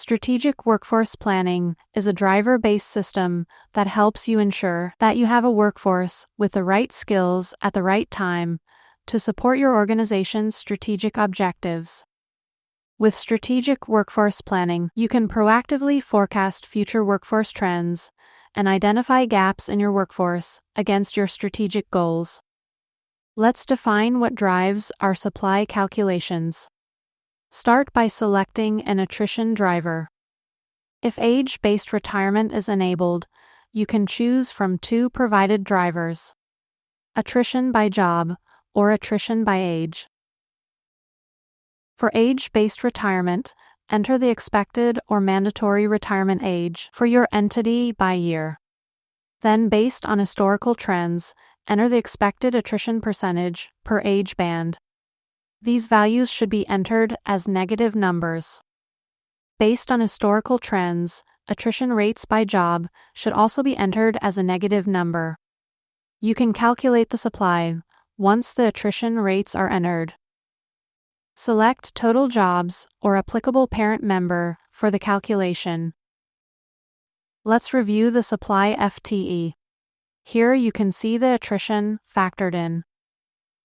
Strategic workforce planning is a driver-based system that helps you ensure that you have a workforce with the right skills at the right time to support your organization's strategic objectives. With strategic workforce planning, you can proactively forecast future workforce trends and identify gaps in your workforce against your strategic goals. Let's define what drives our supply calculations. Start by selecting an attrition driver. If age-based retirement is enabled, you can choose from two provided drivers: attrition by job or attrition by age. For age-based retirement, enter the expected or mandatory retirement age for your entity by year. Then, based on historical trends, enter the expected attrition percentage per age band. These values should be entered as negative numbers. Based on historical trends, attrition rates by job should also be entered as a negative number. You can calculate the supply once the attrition rates are entered. Select total jobs or applicable parent member for the calculation. Let's review the supply FTE. Here you can see the attrition factored in.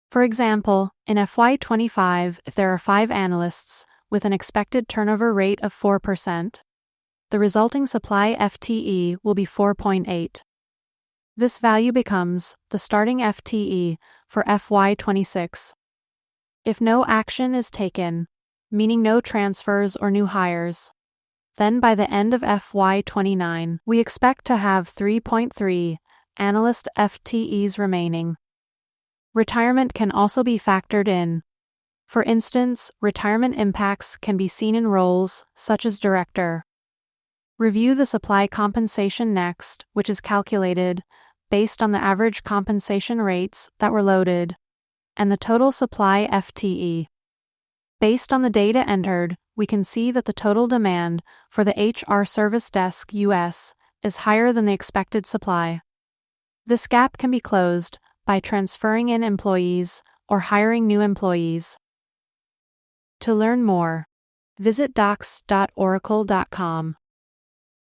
For example, in FY25, if there are 5 analysts with an expected turnover rate of 4%, the resulting supply FTE will be 4.8. This value becomes the starting FTE for FY26. If no action is taken, meaning no transfers or new hires, then by the end of FY29, we expect to have 3.3 analyst FTEs remaining. Retirement can also be factored in. For instance, retirement impacts can be seen in roles such as director. Review the supply compensation next, which is calculated based on the average compensation rates that were loaded and the total supply FTE. Based on the data entered, we can see that the total demand for the HR Service Desk US is higher than the expected supply. This gap can be closed by transferring in employees or hiring new employees. To learn more, visit docs.oracle.com.